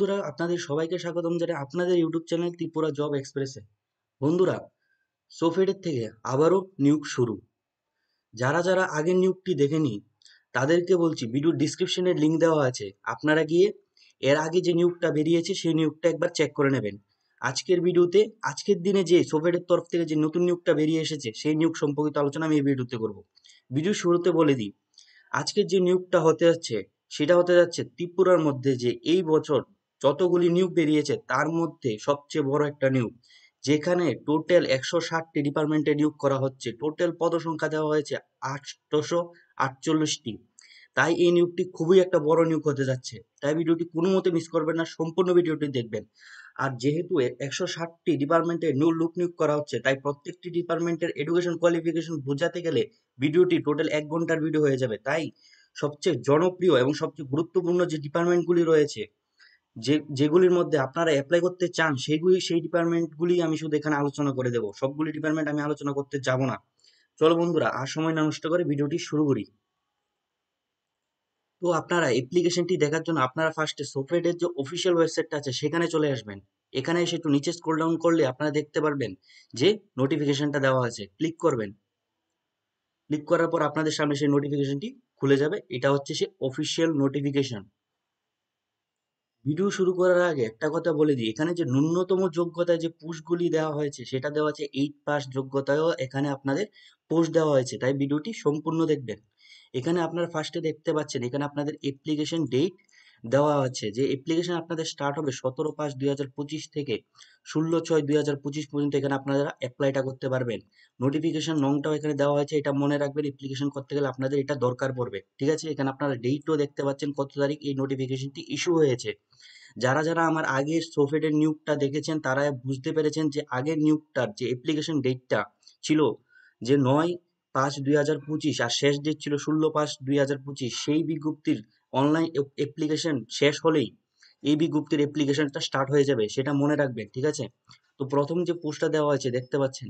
বন্ধুরা, আপনাদের সবাইকে স্বাগতম জানাই আপনাদের ইউটিউব চ্যানেল ত্রিপুরা জব এক্সপ্রেসে। বন্ধুরা, সোফেডের থেকে আবারও নিয়োগ শুরু। যারা যারা আগের নিয়োগটি দেখেনি তাদেরকে বলছি, ভিডিও ডিসক্রিপশনে লিঙ্ক দেওয়া আছে, আপনারা গিয়ে এর আগে যে নিয়োগটা বেরিয়েছে সেই নিয়োগটা একবার চেক করে নেবেন। আজকের ভিডিওতে আজকের দিনে যে সোফেডের তরফ থেকে যে নতুন নিয়োগটা বেরিয়ে এসেছে সেই নিয়োগ সম্পর্কিত আলোচনা আমি এই ভিডিওতে করব। ভিডিও শুরুতে বলে দিই, আজকের যে নিয়োগটা হতে যাচ্ছে সেটা হতে যাচ্ছে ত্রিপুরার মধ্যে যে এই বছর যতগুলি নিয়োগ বেরিয়েছে তার মধ্যে সবচেয়ে বড় একটা নিয়োগ, যেখানে টোটাল 160টি ডিপার্টমেন্টে নিয়োগ করা হচ্ছে। টোটাল পদসংখ্যা দেওয়া হয়েছে 848টি। তাই এই নিয়োগটি খুবই একটা বড় নিয়োগ হতে যাচ্ছে। তাই ভিডিওটি কোনো মতে মিস করবেন না, সম্পূর্ণ ভিডিওটি দেখবেন। আর যেহেতু 160টি ডিপার্টমেন্টে লোক নিয়োগ করা হচ্ছে, তাই প্রত্যেকটি ডিপার্টমেন্টের এডুকেশন কোয়ালিফিকেশন বোঝাতে গেলে ভিডিওটি টোটাল 1 ঘন্টার ভিডিও হয়ে যাবে। তাই সবচেয়ে জনপ্রিয় এবং সবচেয়ে গুরুত্বপূর্ণ যে ডিপার্টমেন্টগুলি রয়েছে, যেগুলির মধ্যে আপনারা অ্যাপ্লাই করতে চান, সেই ডিপার্টমেন্টগুলি আমি শুধু এখানে আলোচনা করে দেবো। সবগুলি ডিপার্টমেন্ট আমি আলোচনা করতে যাব না। চলো বন্ধুরা, আর সময় না নষ্ট করে ভিডিওটি শুরু করি। তো আপনারা অ্যাপ্লিকেশনটি দেখার জন্য আপনারা ফার্স্টে সোফেডের যে অফিসিয়াল ওয়েবসাইটটা আছে সেখানে চলে আসবেন। এখানে এসে একটু নিচে স্ক্রল ডাউন করলে আপনারা দেখতে পারবেন যে নোটিফিকেশনটা দেওয়া আছে, ক্লিক করবেন। ক্লিক করার পর আপনাদের সামনে সেই নোটিফিকেশনটি খুলে যাবে। এটা হচ্ছে সে অফিসিয়াল নোটিফিকেশন। ভিডিও শুরু করার আগে একটা কথা বলে দিই, এখানে যে ন্যূনতম যোগ্যতায় যে পোস্টগুলি দেওয়া হয়েছে সেটা দেওয়া আছে 8 পাস যোগ্যতায়ও এখানে আপনাদের পোস্ট দেওয়া হয়েছে, তাই ভিডিওটি সম্পূর্ণ দেখবেন। এখানে আপনারা ফার্স্টে দেখতে পাচ্ছেন, এখানে আপনাদের অ্যাপ্লিকেশন ডেট দেওয়া আছে, যে অ্যাপ্লিকেশন আপনাদের স্টার্ট হবে 17/5/2025 থেকে 16/6/2025 পর্যন্ত এখানে আপনারা অ্যাপ্লাইটা করতে পারবেন। নোটিফিকেশন নংটাও এখানে দেওয়া হয়েছে, এটা মনে রাখবেন, অ্যাপ্লিকেশন করতে গেলে আপনাদের এটা দরকার পড়বে। ঠিক আছে, এখানে আপনারা ডেটও দেখতে পাচ্ছেন কত তারিখ এই নোটিফিকেশনটি ইস্যু হয়েছে। যারা যারা আমার আগের সোফেটের নিয়োগটা দেখেছেন তারা বুঝতে পেরেছেন যে আগের নিয়োগটার যে অ্যাপ্লিকেশন ডেটটা ছিল যে 9/5/2025 আর শেষ ডেট ছিল 16/5/2025, সেই বিজ্ঞপ্তির অনলাইন অ্যাপ্লিকেশন শেষ হলেই এই বিজ্ঞপ্তির অ্যাপ্লিকেশনটা স্টার্ট হয়ে যাবে, সেটা মনে রাখবেন। ঠিক আছে, তো প্রথম যে পোস্টটা দেওয়া হয়েছে দেখতে পাচ্ছেন,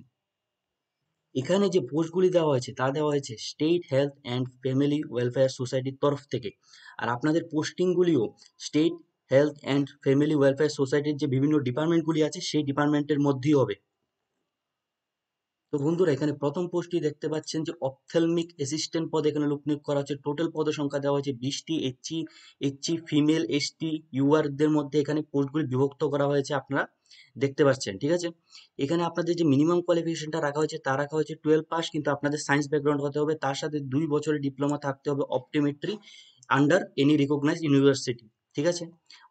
এখানে যে পোস্টগুলি দেওয়া হয়েছে তা দেওয়া হয়েছে state health and family welfare সোসাইটির তরফ থেকে। আর আপনাদের পোস্টিংগুলিও state health and family welfare সোসাইটির যে বিভিন্ন ডিপার্টমেন্টগুলি আছে সেই ডিপার্টমেন্টের মধ্যেই হবে। তো বন্ধুরা, এখানে প্রথম পোস্টটি দেখতে পাচ্ছেন যে অপথেলমিক অ্যাসিস্ট্যান্ট পদে এখানে লোক নিয়োগ করা হচ্ছে। টোটাল পদ সংখ্যা দেওয়া হয়েছে 20টি। এইচসি ফিমেল, এসটি, ইউআরদের মধ্যে এখানে পোস্টগুলি বিভক্ত করা হয়েছে, আপনারা দেখতে পাচ্ছেন। ঠিক আছে, এখানে আপনাদের যে মিনিমাম কোয়ালিফিকেশনটা রাখা হয়েছে তা রাখা হয়েছে 12 পাস, কিন্তু আপনাদের সায়েন্স ব্যাকগ্রাউন্ড হতে হবে, তার সাথে 2 বছরের ডিপ্লোমা থাকতে হবে optometry under any recognise university. ঠিক আছে,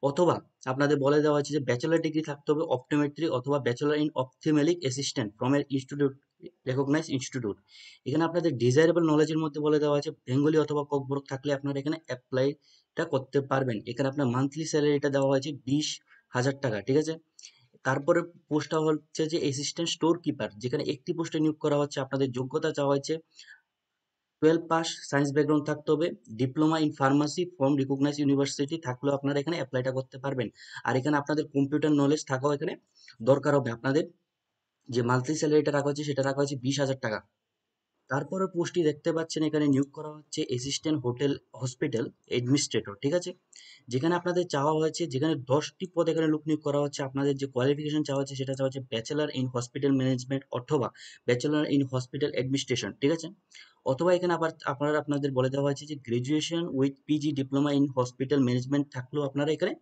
অথবা আপনাদের বলে দেওয়া হয়েছে যে ব্যাচেলার ডিগ্রি থাকতে হবে অপটোমেট্রি অথবা ব্যাচেলার ইন অপথেমেলিক অ্যাসিস্ট্যান্ট ফ্রম এর ইনস্টিটিউট, রেকগনাইজ ইনস্টিটিউট। এখানে আপনাদের ডিজায়ারেবল নলেজের মধ্যে বলে দেওয়া আছে বেঙ্গলি অথবা ককবরক থাকলে আপনারা এখানে অ্যাপ্লাইটা করতে পারবেন। এখানে আপনার মান্থলি স্যালারিটা দেওয়া হয়েছে 20,000 টাকা। ঠিক আছে, তারপরে পোস্টটা হচ্ছে যে অ্যাসিস্ট্যান্ট স্টোর কিপার, যেখানে একটি পোস্টে নিয়োগ করা হচ্ছে। আপনাদের যোগ্যতা চাওয়া হয়েছে 12 পাস, সায়েন্স ব্যাকগ্রাউন্ড থাকতে হবে, diploma in pharmacy from recognise university থাকলেও আপনারা এখানে অ্যাপ্লাইটা করতে পারবেন। আর এখানে আপনাদের কম্পিউটার নলেজ থাকাও এখানে দরকার হবে। আপনাদের যে মান্থলি স্যালারিটা রাখা হচ্ছে সেটা রাখা হচ্ছে 20,000 টাকা। তারপরে পোস্টটি দেখতে পাচ্ছেন, এখানে নিয়োগ করা হচ্ছে অ্যাসিস্ট্যান্ট হোটেল হসপিটাল অ্যাডমিনিস্ট্রেটর। ঠিক আছে, যেখানে আপনাদের চাওয়া হয়েছে, যেখানে 10টি পদ এখানে লোক নিয়োগ করা হচ্ছে। আপনাদের যে কোয়ালিফিকেশন চাওয়া হচ্ছে সেটা চাওয়া হচ্ছে ব্যাচেলার ইন হসপিটাল ম্যানেজমেন্ট অথবা ব্যাচেলার ইন হসপিটাল অ্যাডমিনিস্ট্রেশন। ঠিক আছে, অথবা এখানে আবার আপনাদের বলে দেওয়া হয়েছে যে graduation with PG diploma in hospital management থাকলেও আপনারা এখানে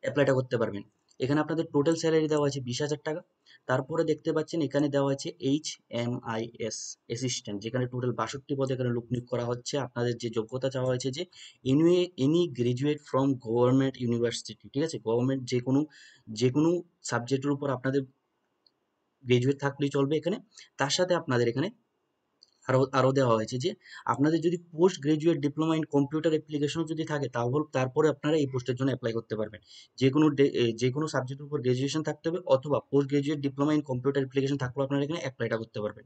অ্যাপ্লাইটা করতে পারবেন। এখানে আপনাদের টোটাল স্যালারি দেওয়া আছে 20,000 টাকা। তারপরে দেখতে পাচ্ছেন এখানে দেওয়া আছে HMIS অ্যাসিস্ট্যান্ট, যেখানে টোটাল 62 পদে এখানে লোক নিয়োগ করা হচ্ছে। আপনাদের যে যোগ্যতা চাওয়া হয়েছে যে any graduate from government university. ঠিক আছে, গভর্নমেন্ট যে কোনো সাবজেক্টের উপর আপনাদের গ্রাজুয়েট থাকলেই চলবে এখানে। তার সাথে আপনাদের এখানে আরো দেওয়া হয়েছে যে আপনাদের যদি post graduate diploma in computer application যদি থাকে তাহলে তারপরে আপনারা এই পোস্টের জন্য অ্যাপ্লাই করতে পারবেন। যে কোনো সাবজেক্টের উপর গ্রাজুয়েশন থাকতে হবে অথবা post graduate diploma in computer application থাকলেও আপনারা এখানে অ্যাপ্লাইটা করতে পারবেন।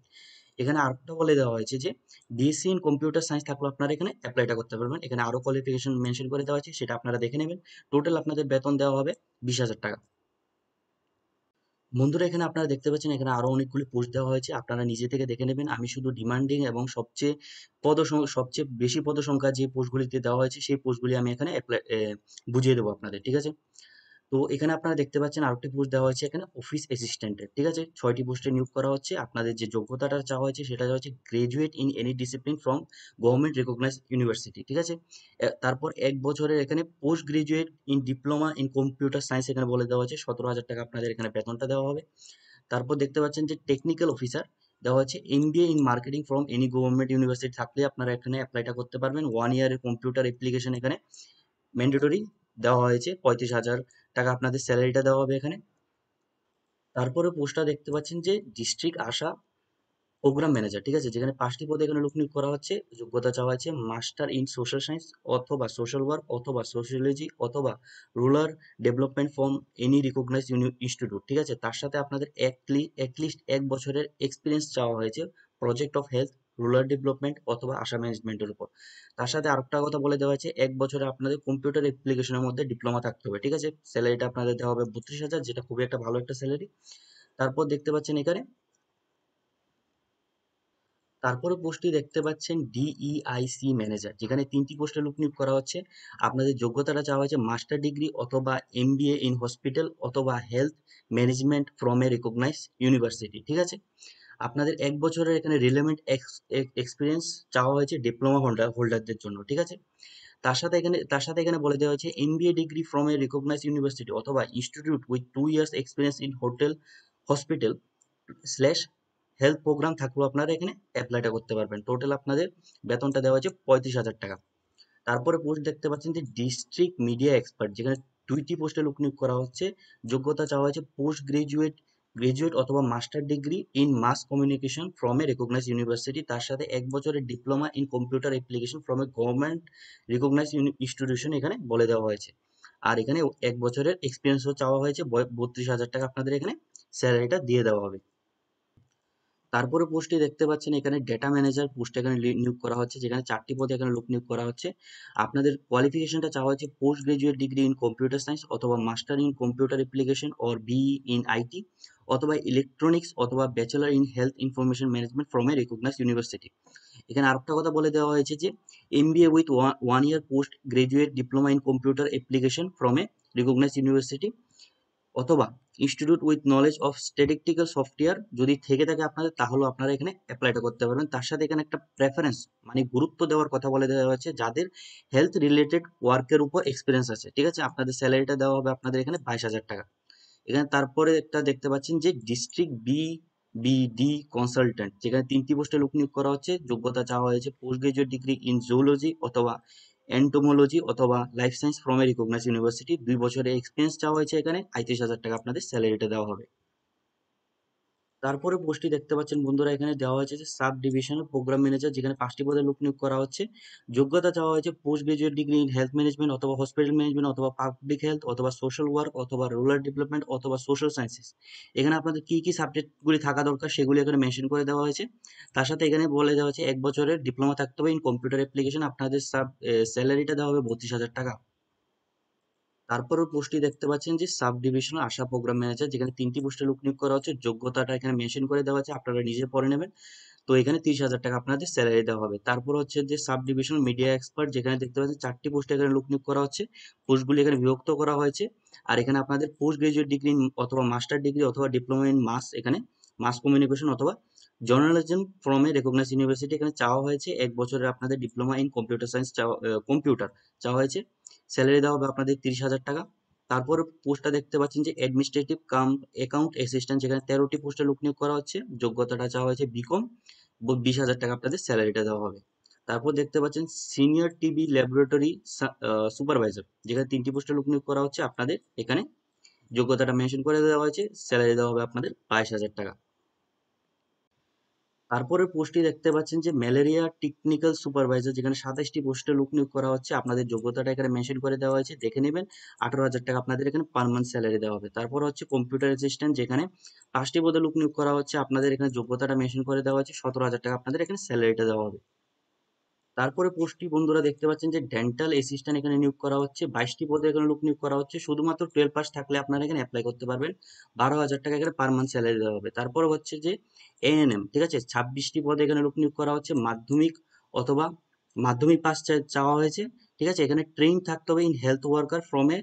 এখানে আরেকটা বলে দেওয়া হয়েছে যে বিএসসি ইন কম্পিউটার সায়েন্স থাকলেও আপনারা এখানে অ্যাপ্লাইটা করতে পারবেন। এখানে আরো কোয়ালিফিকেশন মেনশন করে দেওয়া আছে, সেটা আপনারা দেখে নেবেন। টোটাল আপনাদের বেতন দেওয়া হবে 20,000 টাকা। বন্ধুরা, এখানে আপনারা দেখতে পাচ্ছেন এখানে আরো অনেকগুলি পোস্ট দেওয়া হয়েছে, আপনারা নিজে থেকে দেখে নেবেন। আমি শুধু ডিমান্ডিং এবং সবচেয়ে বেশি পদ সংখ্যা যে পোস্টগুলিতে দেওয়া হয়েছে সেই পোস্টগুলি আমি এখানে বুঝিয়ে দেবো আপনাদের। ঠিক আছে, তো এখানে আপনারা দেখতে পাচ্ছেন আরেকটি পোস্ট দেওয়া হয়েছে এখানে অফিস অ্যাসিস্ট্যান্টের, ঠিক আছে? 6টি পোস্টে নিয়োগ করা হচ্ছে। আপনাদের যে যোগ্যতাটা চাওয়া হয়েছে সেটা দেওয়া হচ্ছে graduate in any discipline from government recognised university, ঠিক আছে? তারপর 1 বছরের এখানে post graduate in diploma in computer science এখানে বলে দেওয়া হচ্ছে 17,000 টাকা আপনাদের এখানে বেতনটা দেওয়া হবে। তারপর দেখতে পাচ্ছেন যে টেকনিক্যাল অফিসার দেওয়া হচ্ছে MBA in marketing from any government university থাকলে আপনারা এখানে অ্যাপ্লাইটা করতে পারবেন। 1 ইয়ারের কম্পিউটার অ্যাপ্লিকেশন এখানে ম্যান্ডেটরি দেওয়া হয়েছে। 35,000 টাকা আপনাদের স্যালারিটা দেওয়া হবে এখানে। তারপরে পোস্টটা দেখতে পাচ্ছেন যে ডিস্ট্রিক্ট আশা প্রোগ্রাম ম্যানেজার, ঠিক আছে? যেখানে 5টি পদে এখানে লোক নিয়োগ করা হচ্ছে। যোগ্যতা চাওয়া হচ্ছে মাস্টার ইন সোশ্যাল সায়েন্স অথবা সোশ্যাল ওয়ার্ক অথবা সোশিওলজি অথবা rural development from any recognised institute, ঠিক আছে? তার সাথে আপনাদের অ্যাটলিস্ট 1 বছরের এক্সপিরিয়েন্স চাওয়া হয়েছে project of health, rural development অথবা আশা ম্যানেজমেন্টের উপর। তার সাথে আরেকটা কথা বলে দেওয়া হয়েছে 1 বছরে আপনাদের কম্পিউটার অ্যাপ্লিকেশনের মধ্যে ডিপ্লোমা থাকতে হবে, ঠিক আছে? স্যালারিটা আপনাদের দেওয়া হবে 32,000, যেটা খুবই একটা ভালো একটা স্যালারি। তারপর দেখতে পাচ্ছেন এখানে তারপরে পোস্টটি দেখতে পাচ্ছেন ডিইআইসি ম্যানেজার, যেখানে 3টি পোস্টে লোক নিয়োগ করা হচ্ছে। আপনাদের যোগ্যতাটা চাওয়া হয়েছে মাস্টার ডিগ্রি অথবা এমবিএ ইন হসপিটাল অথবা health management from a recognised university, ঠিক আছে? আপনাদের 1 বছরের এখানে রিলেভেন্ট এক্সপিরিয়েন্স চাওয়া হয়েছে ডিপ্লোমা হোল্ডারদের জন্য, ঠিক আছে? তার সাথে এখানে বলে দেওয়া হয়েছে MBA degree from a recognised university অথবা institute with 2 years experience in hotel hospital slash health programme থাকলেও আপনারা এখানে অ্যাপ্লাইটা করতে পারবেন। টোটাল আপনাদের বেতনটা দেওয়া হচ্ছে 35,000 টাকা। তারপরে পোস্ট দেখতে পাচ্ছেন যে ডিস্ট্রিক্ট মিডিয়া এক্সপার্ট, যেখানে 2টি পোস্টে লোক নিয়োগ করা হচ্ছে। যোগ্যতা চাওয়া হয়েছে পোস্ট গ্রাজুয়েট অথবা master degree in mass communication from a recognised university, তার সাথে 1 বছরের diploma in computer application from a government recognised institution এখানে বলে দেওয়া হয়েছে। আর এখানে 1 বছরের এক্সপিরিয়েন্সও চাওয়া হয়েছে। 32,000 টাকা আপনাদের এখানে স্যালারিটা দিয়ে দেওয়া হবে। তারপরে পোস্টে দেখতে পাচ্ছেন এখানে ডেটা ম্যানেজার পোস্ট এখানে নিয়োগ করা হচ্ছে, যেখানে 4টি পদে এখানে লোক নিয়োগ করা হচ্ছে। আপনাদের কোয়ালিফিকেশনটা চাওয়া হচ্ছে post graduate degree in computer science অথবা master in computer application or BE in IT অথবা ইলেকট্রনিক্স অথবা bachelor in health information management from a recognised university. এখানে আরেকটা কথা বলে দেওয়া হয়েছে যে MBA with 1 year post graduate diploma in computer application from a recognised university অথবা institute with knowledge of statistical software যদি থেকে থাকে আপনাদের, তাহলেও আপনারা এখানে অ্যাপ্লাইটা করতে পারবেন। তার সাথে এখানে একটা প্রেফারেন্স মানে গুরুত্ব দেওয়ার কথা বলে দেওয়া হচ্ছে যাদের হেলথ রিলেটেড ওয়ার্কের উপর এক্সপিরিয়েন্স আছে, ঠিক আছে? আপনাদের স্যালারিটা দেওয়া হবে আপনাদের এখানে 22,000 টাকা। এখানে তারপরে একটা দেখতে পাচ্ছেন যে ডিস্ট্রিক্ট বিডি কনসালট্যান্ট, যেখানে 3টি পোস্টে লোক নিয়োগ করা হচ্ছে। যোগ্যতা চাওয়া হয়েছে post graduate degree in zoology অথবা এন্টোমোলজি অথবা life science from a recognised university. 2 বছরের এক্সপিরিয়েন্স চাওয়া হয়েছে। এখানে 35,000 টাকা আপনাদের স্যালারিটা দেওয়া হবে। তারপরে পোস্টটি দেখতে পাচ্ছেন বন্ধুরা, এখানে দেওয়া হয়েছে যে সাব ডিভিশনাল প্রোগ্রাম ম্যানেজার, যেখানে 5টি পদে লোক নিয়োগ করা হচ্ছে। যোগ্যতা চাওয়া হয়েছে post graduate degree in health management অথবা হসপিটাল ম্যানেজমেন্ট অথবা পাবলিক হেলথ অথবা সোশ্যাল ওয়ার্ক অথবা রুরাল ডেভেলপমেন্ট অথবা সোশ্যাল সায়েন্সেস। এখানে আপনাদের কি কি সাবজেক্টগুলি থাকা দরকার সেগুলি এখানে মেনশন করে দেওয়া হয়েছে। তার সাথে এখানে বলে দেওয়া হয়েছে 1 বছরের ডিপ্লোমা থাকতে হবে ইন কম্পিউটার অ্যাপ্লিকেশন। আপনাদের স্যালারিটা দেওয়া হবে 32,000 টাকা। তারপরের পোস্টটি দেখতে পাচ্ছেন যে সাব ডিভিশনাল আশা প্রোগ্রাম ম্যানেজার, যেখানে 3টি পোস্টে লোক নিয়োগ করা হচ্ছে। যোগ্যতাটা এখানে মেনশন করে দেওয়া আছে, আপনারা নিজে পড়ে নেবেন। তো এখানে 30,000 টাকা আপনাদের স্যালারি দেওয়া হবে। তারপর হচ্ছে যে সাব ডিভিশনাল মিডিয়া এক্সপার্ট, যেখানে দেখতে পাচ্ছেন 4টি পোস্টে এখানে লোক নিয়োগ করা হচ্ছে। পোস্টগুলি এখানে বিভক্ত করা হয়েছে। আর এখানে আপনাদের পোস্ট গ্রাজুয়েট ডিগ্রি অথবা মাস্টার ডিগ্রি অথবা ডিপ্লোমা ইন এখানে মাস কমিউনিকেশন অথবা journalism from a recognized university এখানে চাওয়া হয়েছে। 1 বছরের আপনাদের diploma in computer science computer চাওয়া হয়েছে। স্যালারি দেওয়া হবে আপনাদের 30,000 টাকা। তারপর পোস্টটা দেখতে পাচ্ছেন যে অ্যাডমিনিস্ট্রেটিভ কাম অ্যাকাউন্ট অ্যাসিস্ট্যান্ট, যেখানে 13টি পোস্টে লোক নিয়োগ করা হচ্ছে। যোগ্যতাটা চাওয়া হয়েছে বিকম। 20,000 টাকা আপনাদের স্যালারিটা দেওয়া হবে। তারপর দেখতে পাচ্ছেন সিনিয়র টিবি ল্যাবরেটরি সুপারভাইজার, যেখানে 3টি পোস্টে লোক নিয়োগ করা হচ্ছে। আপনাদের এখানে যোগ্যতাটা মেনশন করে দেওয়া হয়েছে। স্যালারি দেওয়া হবে আপনাদের 22,000 টাকা। তারপরে পোস্টটি দেখতে পাচ্ছেন যে ম্যালেরিয়া টেকনিক্যাল সুপারভাইজার, যেখানে 27টি পোস্টে লোক নিয়োগ করা হচ্ছে। আপনাদের যোগ্যতাটা এখানে মেনশন করে দেওয়া হয়েছে, দেখে নেবেন। 18,000 টাকা আপনাদের এখানে পার মান্থ স্যালারি দেওয়া হবে। তারপর হচ্ছে কম্পিউটার অ্যাসিস্ট্যান্ট, যেখানে 5টি পদে লোক নিয়োগ করা হচ্ছে। আপনাদের এখানে যোগ্যতাটা মেনশন করে দেওয়া হচ্ছে। 17,000 টাকা আপনাদের এখানে স্যালারিটা দেওয়া হবে। তারপরে পোস্টটি বন্ধুরা দেখতে পাচ্ছেন যে ডেন্টাল অ্যাসিস্ট্যান্ট এখানে নিয়োগ করা হচ্ছে। 22টি পদে এখানে লোক নিয়োগ করা হচ্ছে। শুধুমাত্র 12 পাস থাকলে আপনারা এখানে অ্যাপ্লাই করতে পারবেন। 12,000 টাকা এখানে পার মান্থ স্যালারি দেওয়া হবে। তারপরে হচ্ছে যে এএনএম, ঠিক আছে? 26টি পদে এখানে লোক নিয়োগ করা হচ্ছে। মাধ্যমিক অথবা মাধ্যমিক পাস চাওয়া হয়েছে, ঠিক আছে? এখানে ট্রেন থাকতে হবে in health worker from a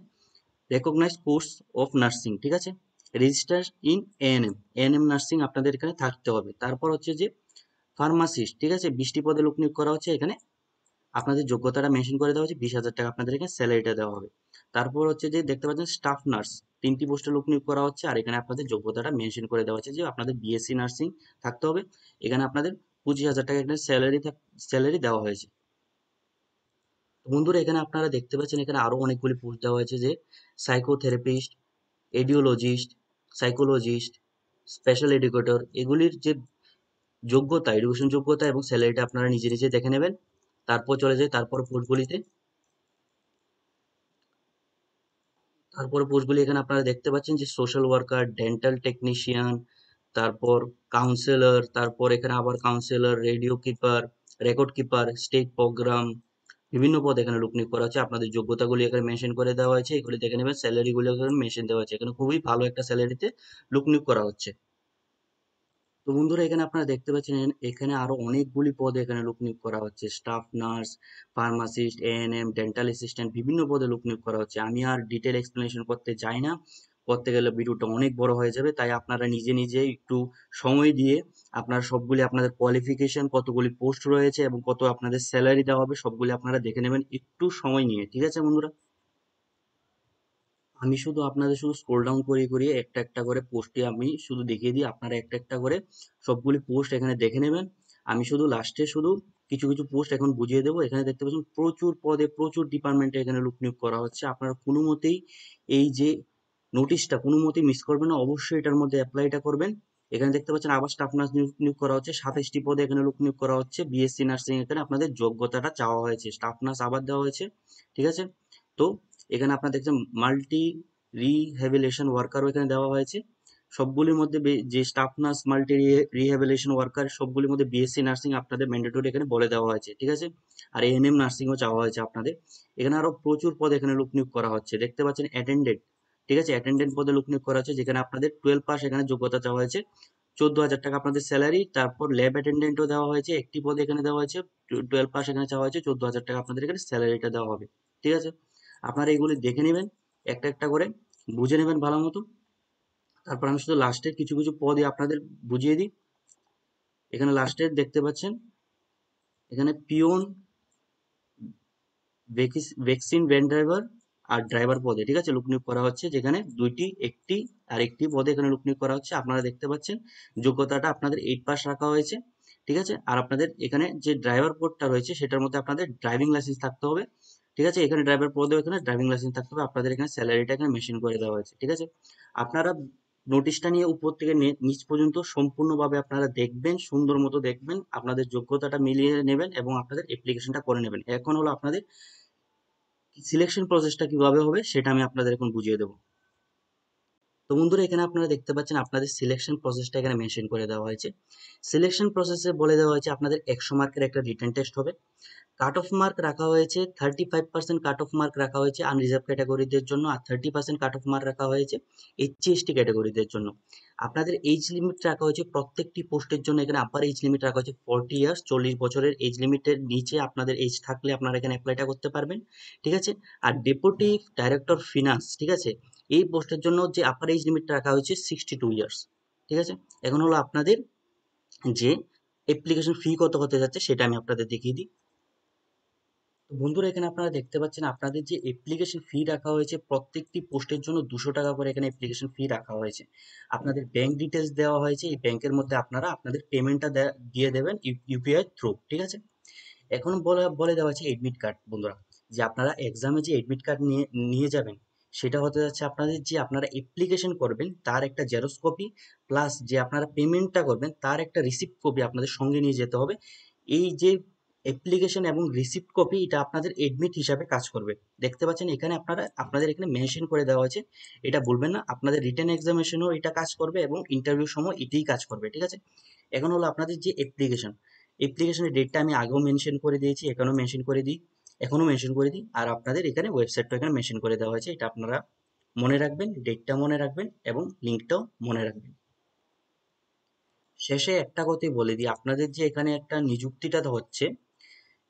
recognise course of nursing, ঠিক আছে, register in ANM, ANM nursing আপনাদের এখানে থাকতে হবে। তারপর হচ্ছে যে ফার্মাসিস্ট, ঠিক আছে, 20টি পদে লোক নিয়োগ করা হচ্ছে। এখানে আপনাদের যোগ্যতাটা মেনশন করে দেওয়া হচ্ছে, 20,000 টাকা আপনাদের এখানে স্যালারিটা দেওয়া হবে। তারপর হচ্ছে যে দেখতে পাচ্ছেন স্টাফ নার্স, 3টি পোস্টে লোক নিয়োগ করা হচ্ছে, আর এখানে আপনাদের যোগ্যতাটা মেনশন করে দেওয়া হচ্ছে যে আপনাদের বিএসসি নার্সিং থাকতে হবে। এখানে আপনাদের 25,000 টাকা এখানে স্যালারি দেওয়া হয়েছে। তো বন্ধুরা এখানে আপনারা দেখতে পাচ্ছেন এখানে আরো অনেকগুলি পোস্ট দেওয়া হয়েছে, যে সাইকোথেরাপিস্ট, এডিওলজিস্ট, সাইকোলজিস্ট, স্পেশাল এডুকেটর, এগুলির যে যোগ্যতা, এডুকেশন যোগ্যতা এবং স্যালারিটা আপনারা নিজে নিজে দেখে নেবেন। তারপর চলে যায় তারপর পোস্টগুলি এখানে আপনারা দেখতে পাচ্ছেন যে সোশ্যাল ওয়ার্কার, ডেন্টাল টেকনিশিয়ান, তারপর কাউন্সিলর, তারপর এখানে আবার counsellor, radio keeper, record keeper, state programme, বিভিন্ন পদ এখানে লোক নিয়োগ করা হচ্ছে। আপনাদের যোগ্যতাগুলি এখানে মেনশন করে দেওয়া হয়েছে, এগুলি দেখে নেবেন। স্যালারিগুলো এখানে মেনশন দেওয়া হয়েছে, এখানে খুবই ভালো একটা স্যালারিতে লোক নিয়োগ করা হচ্ছে। তো বন্ধুরা এখানে আপনারা দেখতে পাচ্ছেন এখানে আরো অনেকগুলি পদে এখানে লোক নিয়োগ করা হচ্ছে, staff nurse, pharmacist, ANM, dental assistant, বিভিন্ন পদে লোক নিয়োগ করা হচ্ছে। আমি আর ডিটেল এক্সপ্লেনেশন করতে চাই না, করতে গেলে ভিডিওটা অনেক বড় হয়ে যাবে, তাই আপনারা নিজে নিজে একটু সময় দিয়ে আপনারা সবগুলি, আপনাদের কোয়ালিফিকেশন, কতগুলি পোস্ট রয়েছে এবং কত আপনাদের স্যালারি দেওয়া হবে, সবগুলি আপনারা দেখে নেবেন একটু সময় নিয়ে, ঠিক আছে বন্ধুরা। আমি শুধু আপনাদের শুধু স্ক্রোল ডাউন করিয়ে করিয়ে একটা একটা করে পোস্টে আমি শুধু দেখিয়ে দিই, আপনারা একটা একটা করে সবগুলি পোস্ট এখানে দেখে নেবেন। আমি শুধু লাস্টে শুধু কিছু কিছু পোস্ট এখন বুঝিয়ে দেবো। এখানে দেখতে পাচ্ছেন প্রচুর পদে প্রচুর ডিপার্টমেন্টে এখানে লোক নিয়োগ করা হচ্ছে। আপনারা কোনো মতেই এই যে নোটিশটা কোনো মতেই মিস করবেন না, অবশ্যই এটার মধ্যে অ্যাপ্লাইটা করবেন। এখানে দেখতে পাচ্ছেন আবার স্টাফ নার্স নিয়োগ করা হচ্ছে, 27টি পদে এখানে লোক নিয়োগ করা হচ্ছে। বিএসসি নার্সিং এখানে আপনাদের যোগ্যতাটা চাওয়া হয়েছে, স্টাফ নার্স আবার দেওয়া হয়েছে, ঠিক আছে। তো এখানে আপনারা দেখছেন মাল্টি রিহ্যাবিলিটেশন ওয়ার্কারও এখানে দেওয়া হয়েছে। সবগুলির মধ্যে যে staff nurse, multi rehabilitation worker, সবগুলির মধ্যে বিএসসি নার্সিং আপনাদের ম্যান্ডেটরি এখানে বলে দেওয়া হয়েছে, ঠিক আছে। আর এএনএম নার্সিংও চাওয়া হয়েছে আপনাদের। এখানে আরো প্রচুর পদ এখানে লোক নিয়োগ করা হচ্ছে, দেখতে পাচ্ছেন অ্যাটেন্ডেন্ট, ঠিক আছে, অ্যাটেন্ডেন্ট পদে লোক নিয়োগ করা হচ্ছে, যেখানে আপনাদের 12 পাস এখানে যোগ্যতা চাওয়া হয়েছে। 14,000 টাকা আপনাদের স্যালারি। তারপর ল্যাব অ্যাটেন্ডেন্টও দেওয়া হয়েছে, একটি পদে এখানে দেওয়া হয়েছে, 12 পাস এখানে চাওয়া হয়েছে, 14,000 টাকা আপনাদের এখানে স্যালারিটা দেওয়া হবে, ঠিক আছে। আপনারা এগুলি দেখে নেবেন, একটা একটা করে বুঝে নেবেন ভালো মতো। তারপর আমি শুধু লাস্টের কিছু কিছু পদই আপনাদের বুঝিয়ে দিই। এখানে লাস্টের দেখতে পাচ্ছেন এখানে পিওন, ভ্যাকসিন ভ্যান ড্রাইভার আর ড্রাইভার পদে, ঠিক আছে, লোক নিয়োগ করা হচ্ছে, যেখানে একটি আর একটি পদে এখানে লোক নিয়োগ করা হচ্ছে। আপনারা দেখতে পাচ্ছেন যোগ্যতাটা আপনাদের 8 পাস রাখা হয়েছে, ঠিক আছে। আর আপনাদের এখানে যে ড্রাইভার পদটা রয়েছে সেটার মধ্যে আপনাদের ড্রাইভিং লাইসেন্স থাকতে হবে, ঠিক আছে। এখানে ড্রাইভার পদেও এখানে ড্রাইভিং লাইসেন্স থাকতে হবে। আপনাদের এখানে স্যালারিটা এখানে মেনশন করে দেওয়া হয়েছে, ঠিক আছে। আপনারা নোটিশটা নিয়ে উপর থেকে নিচ পর্যন্ত সম্পূর্ণভাবে আপনারা দেখবেন, সুন্দর মতো দেখবেন, আপনাদের যোগ্যতাটা মিলিয়ে নেবেন এবং আপনাদের অ্যাপ্লিকেশনটা করে নেবেন। এখন হলো আপনাদের সিলেকশন প্রসেসটা কিভাবে হবে সেটা আমি আপনাদের এখন বুঝিয়ে দেবো। তো বন্ধুরা এখানে আপনারা দেখতে পাচ্ছেন আপনাদের সিলেকশন প্রসেসটা এখানে মেনশন করে দেওয়া হয়েছে। সিলেকশন প্রসেসে বলে দেওয়া হয়েছে আপনাদের 100 মার্কের একটা রিটেন টেস্ট হবে। কাট অফ মার্ক রাখা হয়েছে 35% কাট অফ মার্ক রাখা হয়েছে আনরিজার্ভ ক্যাটাগরিদের জন্য, আর 30% কাট অফ মার্ক রাখা হয়েছে SC/ST ক্যাটাগরিদের জন্য। আপনাদের এজ লিমিট রাখা হয়েছে প্রত্যেকটি পোস্টের জন্য, এখানে আপার এজ লিমিট রাখা হয়েছে 40 ইয়ার্স, 40 বছরের এজ লিমিটের নিচে আপনাদের এজ থাকলে আপনারা এখানে অ্যাপ্লাইটা করতে পারবেন, ঠিক আছে। আর ডেপুটি ডাইরেক্টর ফিনান্স, ঠিক আছে, এই পোস্টের জন্য যে আপার এজ লিমিট রাখা হয়েছে 62 ইয়ার্স, ঠিক আছে। এখন হলো আপনাদের যে অ্যাপ্লিকেশন ফি কত হতে যাচ্ছে সেটা আমি আপনাদের দেখিয়ে দিই। তো বন্ধুরা এখানে আপনারা দেখতে পাচ্ছেন আপনাদের যে অ্যাপ্লিকেশন ফি রাখা হয়েছে প্রত্যেকটি পোস্টের জন্য 200 টাকা করে এখানে অ্যাপ্লিকেশন ফি রাখা হয়েছে। আপনাদের ব্যাংক ডিটেলস দেওয়া হয়েছে, এই ব্যাংকের মধ্যে আপনারা আপনাদের পেমেন্টটা দিয়ে দেবেন ইউপিআই থ্রু, ঠিক আছে। এখন বলে বলে দেওয়া হচ্ছে এডমিট কার্ড বন্ধুরা, যে আপনারা এক্সামে যে এডমিট কার্ড নিয়ে নিয়ে যাবেন সেটা হতে যাচ্ছে আপনাদের যে আপনারা অ্যাপ্লিকেশন করবেন তার একটা জেরক্স কপি, প্লাস যে আপনারা পেমেন্টটা করবেন তার একটা রিসিপ্ট কপি আপনাদের সঙ্গে নিয়ে যেতে হবে। এই যে অ্যাপ্লিকেশন এবং রিসিপ্ট কপি এটা আপনাদের এডমিট হিসাবে কাজ করবে। দেখতে পাচ্ছেন এখানে আপনাদের এখানে মেনশন করে দেওয়া হয়েছে, এটা বলবেন না, আপনাদের রিটেন এক্সামিনেশনও এটা কাজ করবে এবং ইন্টারভিউর সময় এটাই কাজ করবে, ঠিক আছে। এখন হলো আপনাদের যে অ্যাপ্লিকেশনের ডেটটা আমি আগেও মেনশন করে দিয়েছি, এখানেও মেনশন করে দিই, এখনো মেনশন করে দিই, আর আপনাদের এখানে ওয়েবসাইটটা এখানে মেনশন করে দেওয়া হয়েছে, এটা আপনারা মনে রাখবেন, ডেটটা মনে রাখবেন এবং লিঙ্কটাও মনে রাখবেন। শেষে একটা কথাই বলে দিই, আপনাদের যে এখানে একটা নিযুক্তিটা হচ্ছে,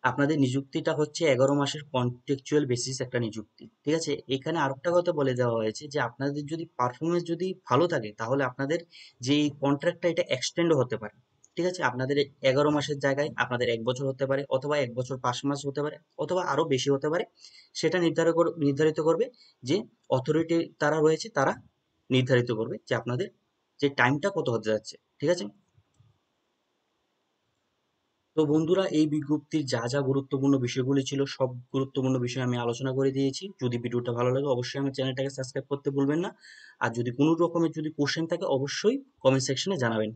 আপনাদের নিযুক্তিটা হচ্ছে 11 মাসের কন্ট্রাকচুয়াল বেসিস একটা নিযুক্তি, ঠিক আছে। এখানে আরেকটা কথা বলে দেওয়া হয়েছে যে আপনাদের যদি পারফরমেন্স যদি ভালো থাকে তাহলে আপনাদের যে কন্ট্রাক্টটা এটা এক্সটেন্ড হতে পারে, ঠিক আছে। আপনাদের 11 মাসের জায়গায় আপনাদের 1 বছর হতে পারে, অথবা 1 বছর 5 মাস হতে পারে, অথবা আরো বেশি হতে পারে। সেটা নির্ধারিত করবে যে অথরিটি তারা রয়েছে, তারা নির্ধারিত করবে যে আপনাদের যে টাইমটা কত হতে যাচ্ছে, ঠিক আছে। তো বন্ধুরা, এই বিজ্ঞপ্তির যা যা গুরুত্বপূর্ণ বিষয়গুলি ছিল সব গুরুত্বপূর্ণ বিষয় আমি আলোচনা করে দিয়েছি। যদি ভিডিওটা ভালো লাগে অবশ্যই আমার চ্যানেলটাকে সাবস্ক্রাইব করতে ভুলবেন না। আর যদি কোনো রকমের যদি কোশ্চেন থাকে অবশ্যই কমেন্ট সেকশনে জানাবেন।